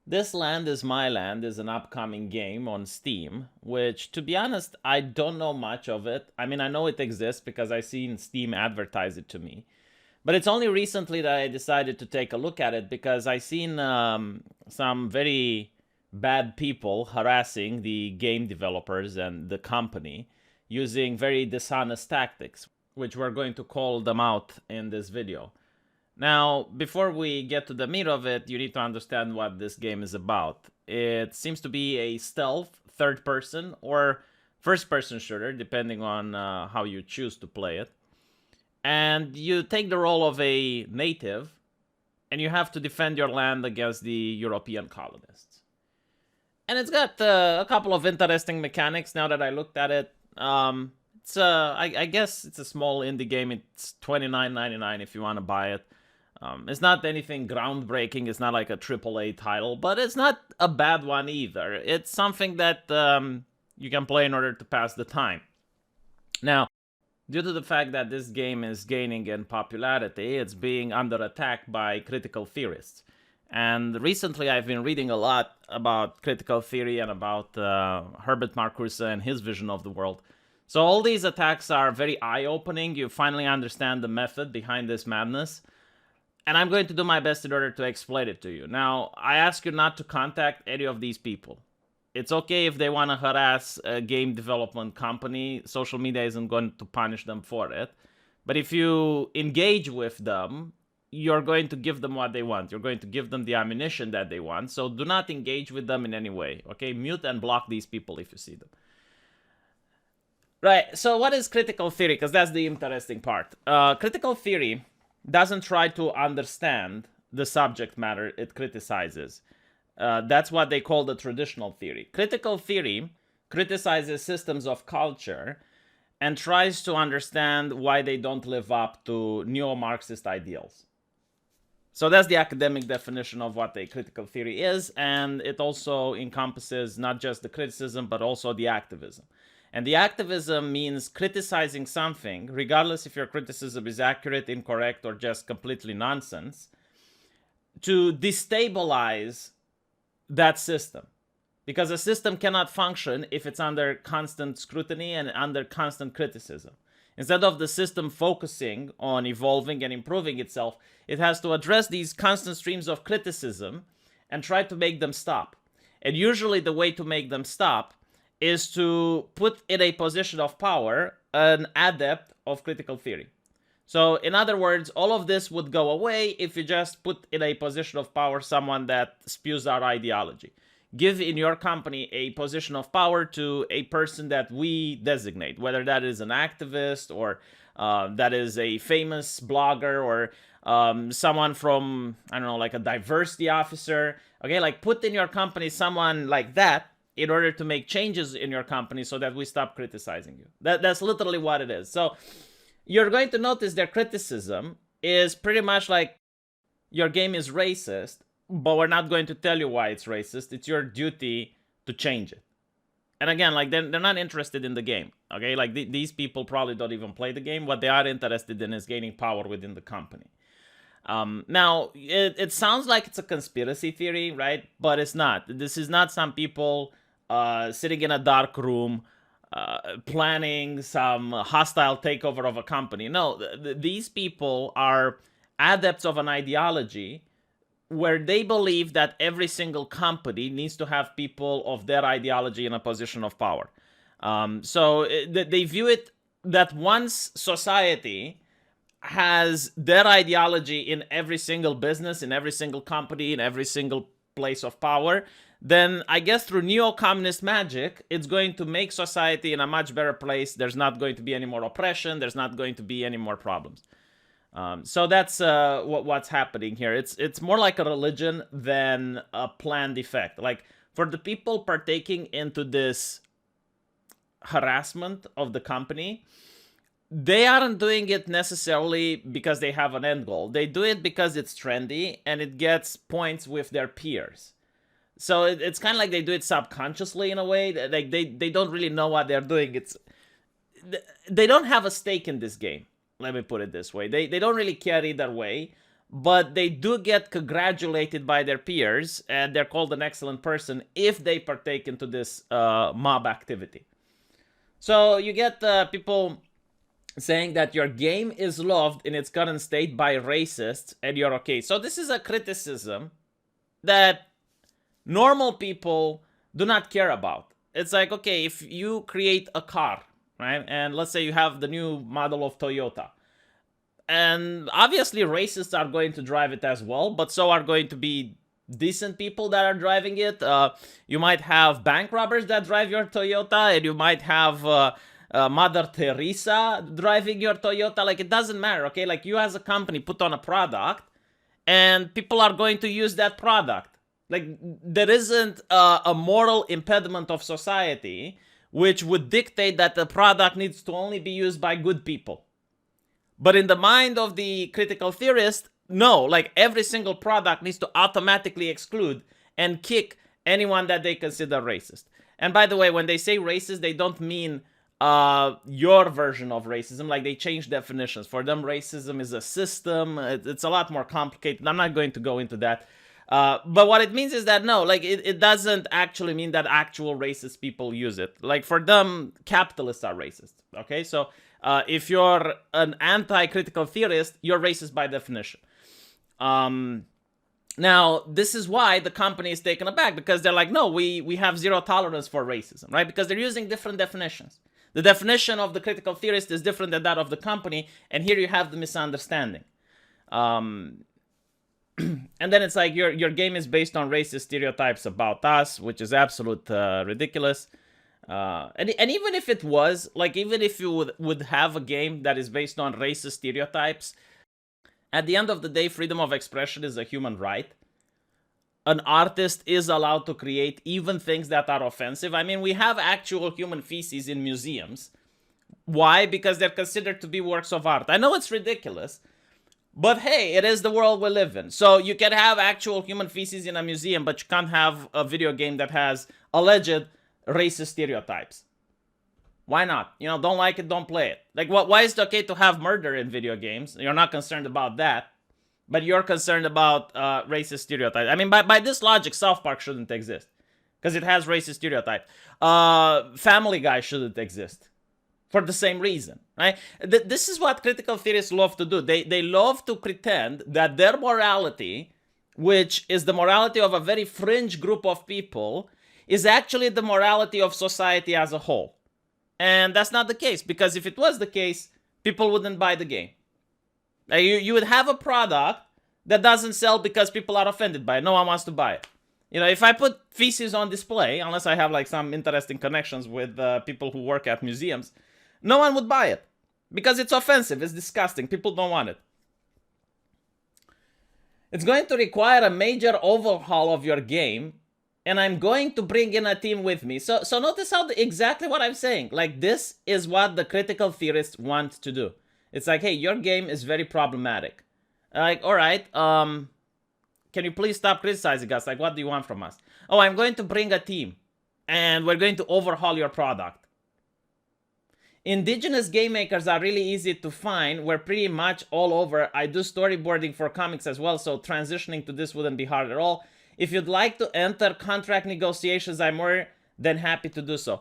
This Land is My Land is an upcoming game on Steam, which, to be honest, I don't know much of it. I mean, I know it exists because I seen Steam advertise it to me. But it's only recently that I decided to take a look at it because I seen some very bad people harassing the game developers and the company using very dishonest tactics, which we're going to call them out in this video. Now, before we get to the meat of it, you need to understand what this game is about. It seems to be a stealth, third person, or first person shooter, depending on how you choose to play it. And you take the role of a native, and you have to defend your land against the European colonists. And it's got a couple of interesting mechanics now that I looked at it. I guess it's a small indie game. It's $29.99 if you want to buy it. It's not anything groundbreaking. It's not like a AAA title, but it's not a bad one either. It's something that you can play in order to pass the time. Now, due to the fact that this game is gaining in popularity, it's being under attack by critical theorists. And recently I've been reading a lot about critical theory and about Herbert Marcuse and his vision of the world. So all these attacks are very eye-opening. You finally understand the method behind this madness. And I'm going to do my best in order to explain it to you. Now, I ask you not to contact any of these people. It's okay if they want to harass a game development company. Social media isn't going to punish them for it. But if you engage with them, you're going to give them what they want. You're going to give them the ammunition that they want. So do not engage with them in any way. Okay, mute and block these people if you see them. Right, so what is critical theory? Because that's the interesting part. Critical theory doesn't try to understand the subject matter it criticizes. That's what they call the traditional theory. Critical theory criticizes systems of culture and tries to understand why they don't live up to neo-Marxist ideals. So that's the academic definition of what a critical theory is, and it also encompasses not just the criticism, but also the activism. And the activism means criticizing something, regardless if your criticism is accurate, incorrect, or just completely nonsense, to destabilize that system. Because a system cannot function if it's under constant scrutiny and under constant criticism. Instead of the system focusing on evolving and improving itself, it has to address these constant streams of criticism and try to make them stop. And usually the way to make them stop is to put in a position of power an adept of critical theory. So, in other words, all of this would go away if you just put in a position of power someone that spews out ideology. Give in your company a position of power to a person that we designate, whether that is an activist or that is a famous blogger or someone from, I don't know, like a diversity officer. Okay, like put in your company someone like that in order to make changes in your company so that we stop criticizing you. That's literally what it is. So you're going to notice their criticism is pretty much like, your game is racist, but we're not going to tell you why it's racist. It's your duty to change it. And again, like they're not interested in the game. Okay, like these people probably don't even play the game. What they are interested in is gaining power within the company. Now, it sounds like it's a conspiracy theory, right? But it's not. This is not some people sitting in a dark room planning some hostile takeover of a company. No, these people are adepts of an ideology where they believe that every single company needs to have people of their ideology in a position of power. So they view it that once society has their ideology in every single business, in every single company, in every single place of power, then I guess through neo-communist magic, it's going to make society in a much better place. There's not going to be any more oppression. There's not going to be any more problems. So that's what's happening here. It's more like a religion than a planned effect. Like for the people partaking into this harassment of the company, they aren't doing it necessarily because they have an end goal. They do it because it's trendy and it gets points with their peers. So it's kind of like they do it subconsciously in a way. Like they don't really know what they're doing. They don't have a stake in this game. Let me put it this way. They don't really care either way. but they do get congratulated by their peers, and they're called an excellent person if they partake into this mob activity. So you get people saying that your game is loved in its current state by racists, and you're okay. So this is a criticism that normal people do not care about. It's like, okay, if you create a car, right, and let's say you have the new model of Toyota, and obviously racists are going to drive it as well, but so are going to be decent people that are driving it. You might have bank robbers that drive your Toyota, and you might have Mother Teresa driving your Toyota. Like, it doesn't matter, okay? Like, you as a company put on a product, and people are going to use that product. Like, there isn't a moral impediment of society which would dictate that the product needs to only be used by good people. But in the mind of the critical theorist, no, like every single product needs to automatically exclude and kick anyone that they consider racist. And by the way, when they say racist, they don't mean your version of racism. Like, they change definitions. For them, racism is a system. It's a lot more complicated. I'm not going to go into that. But what it means is that no, like it doesn't actually mean that actual racist people use it. Like, for them, capitalists are racist. Okay, so if you're an anti-critical theorist, you're racist by definition. Now, this is why the company is taken aback, because they're like, no, we have zero tolerance for racism, right? Because they're using different definitions. The definition of the critical theorist is different than that of the company, and here you have the misunderstanding. And then it's like your game is based on racist stereotypes about us, which is absolute ridiculous. And even if it was, like, even if you would have a game that is based on racist stereotypes, at the end of the day, freedom of expression is a human right. An artist is allowed to create even things that are offensive. I mean, we have actual human feces in museums. Why? Because they're considered to be works of art. I know it's ridiculous, but hey, it is the world we live in. So you can have actual human feces in a museum, but you can't have a video game that has alleged racist stereotypes. Why not? You know, don't like it, don't play it. Like, why is it okay to have murder in video games? You're not concerned about that, but you're concerned about racist stereotypes. I mean, by this logic, South Park shouldn't exist because it has racist stereotypes. Family Guy shouldn't exist for the same reason, right? This is what critical theorists love to do. They love to pretend that their morality, which is the morality of a very fringe group of people, is actually the morality of society as a whole. And that's not the case, because if it was the case, people wouldn't buy the game. You would have a product that doesn't sell because people are offended by it. No one wants to buy it. You know, if I put feces on display, unless I have like some interesting connections with people who work at museums, no one would buy it because it's offensive, it's disgusting, people don't want it. It's going to require a major overhaul of your game, and I'm going to bring in a team with me. So notice how exactly what I'm saying. Like, this is what the critical theorists want to do. It's like, hey, your game is very problematic. Like, all right, can you please stop criticizing us? Like, what do you want from us? Oh, I'm going to bring a team, and we're going to overhaul your product. Indigenous game makers are really easy to find. We're pretty much all over. I do storyboarding for comics as well, so transitioning to this wouldn't be hard at all. If you'd like to enter contract negotiations, I'm more than happy to do so.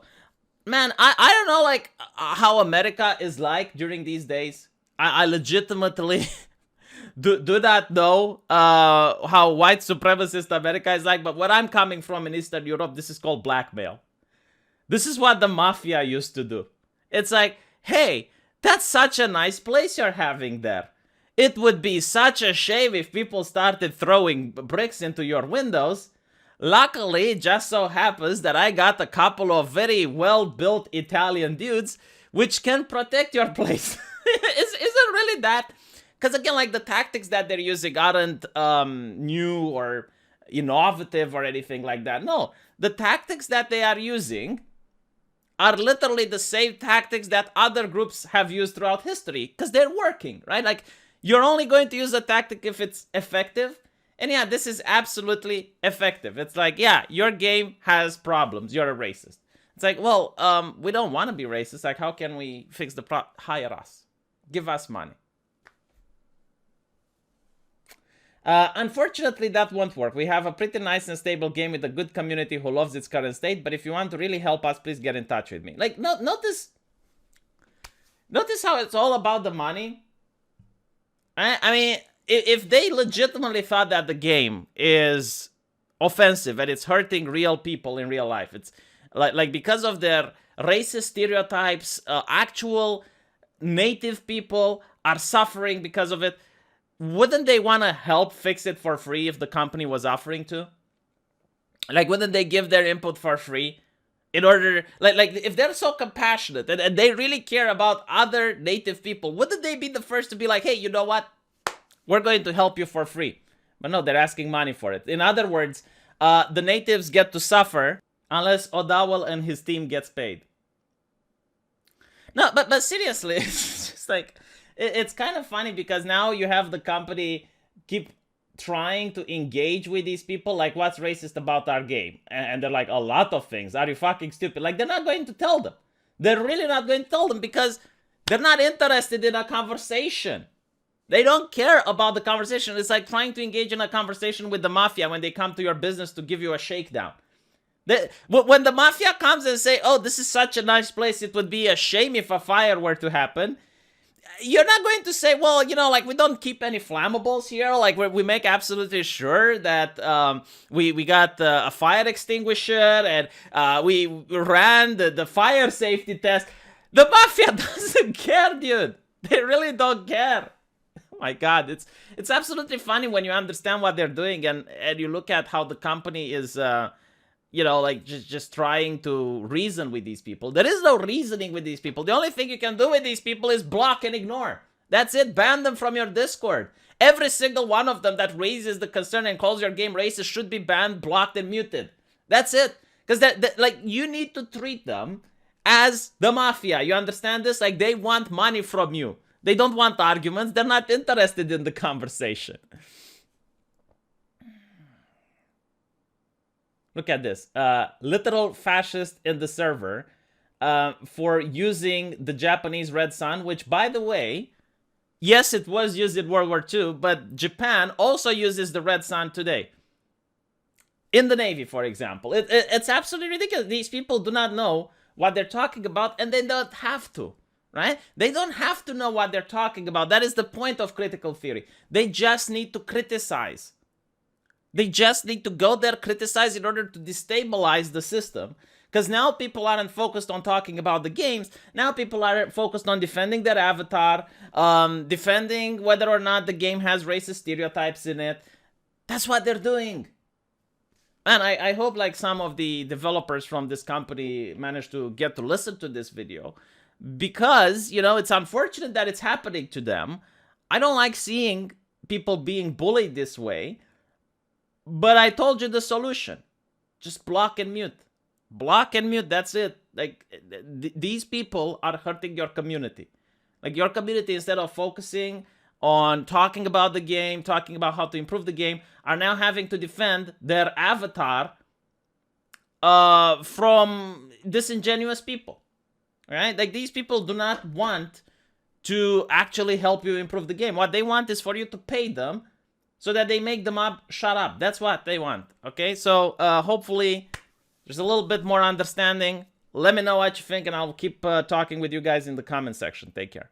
Man, I don't know, like, how America is like during these days. I legitimately do not know how white supremacist America is like, but where I'm coming from in Eastern Europe, this is called blackmail. This is what the mafia used to do. It's like, hey, that's such a nice place you're having there. It would be such a shame if people started throwing bricks into your windows. Luckily, it just so happens that I got a couple of very well-built Italian dudes which can protect your place. Is it really that? Because again, like, the tactics that they're using aren't new or innovative or anything like that. No, the tactics that they are using are literally the same tactics that other groups have used throughout history, because they're working, right? Like, you're only going to use a tactic if it's effective. And yeah, this is absolutely effective. It's like, yeah, your game has problems. You're a racist. It's like, well, we don't want to be racist. Like, how can we fix the problem? Hire us. Give us money. Unfortunately, that won't work. We have a pretty nice and stable game with a good community who loves its current state, but if you want to really help us, please get in touch with me. Like, notice how it's all about the money. I mean, if they legitimately thought that the game is offensive and it's hurting real people in real life, it's like because of their racist stereotypes, actual native people are suffering because of it, wouldn't they want to help fix it for free if the company was offering to? Like, wouldn't they give their input for free? In order, like if they're so compassionate and they really care about other native people, wouldn't they be the first to be like, hey, you know what? We're going to help you for free. But no, they're asking money for it. In other words, the natives get to suffer unless O'Dowell and his team gets paid. No, but seriously, it's just like, it's kind of funny because now you have the company keep trying to engage with these people, like, what's racist about our game? And they're like, a lot of things. Are you fucking stupid? Like, they're not going to tell them. They're really not going to tell them because they're not interested in a conversation. They don't care about the conversation. It's like trying to engage in a conversation with the mafia when they come to your business to give you a shakedown. When the mafia comes and say, oh, this is such a nice place, it would be a shame if a fire were to happen, you're not going to say, well, you know, like, we don't keep any flammables here. Like, we make absolutely sure that we got a fire extinguisher and we ran the fire safety test. The mafia doesn't care, dude. They really don't care. Oh my God, it's absolutely funny when you understand what they're doing and you look at how the company is, you know, like just trying to reason with these people. There is no reasoning with these people. The only thing you can do with these people is block and ignore. That's it. Ban them from your Discord. Every single one of them that raises the concern and calls your game racist should be banned, blocked, and muted. That's it. Because like, you need to treat them as the mafia. You understand this? Like, they want money from you. They don't want arguments. They're not interested in the conversation. Look at this. Literal fascist in the server for using the Japanese Red Sun, which, by the way, yes, it was used in World War II, but Japan also uses the Red Sun today. In the Navy, for example. It's absolutely ridiculous. These people do not know what they're talking about, and they don't have to, right? They don't have to know what they're talking about. That is the point of critical theory. They just need to criticize. They just need to go there, criticize in order to destabilize the system. Because now people aren't focused on talking about the games. Now people are focused on defending their avatar, defending whether or not the game has racist stereotypes in it. That's what they're doing. And I hope like some of the developers from this company managed to get to listen to this video. Because, you know, it's unfortunate that it's happening to them. I don't like seeing people being bullied this way. But I told you the solution. Just block and mute. Block and mute, that's it. Like, these people are hurting your community. Like, your community, instead of focusing on talking about the game, talking about how to improve the game, are now having to defend their avatar from disingenuous people. Right? Like, these people do not want to actually help you improve the game. What they want is for you to pay them so that they make the mob shut up. That's what they want. Okay, so hopefully there's a little bit more understanding. Let me know what you think, and I'll keep talking with you guys in the comment section. Take care.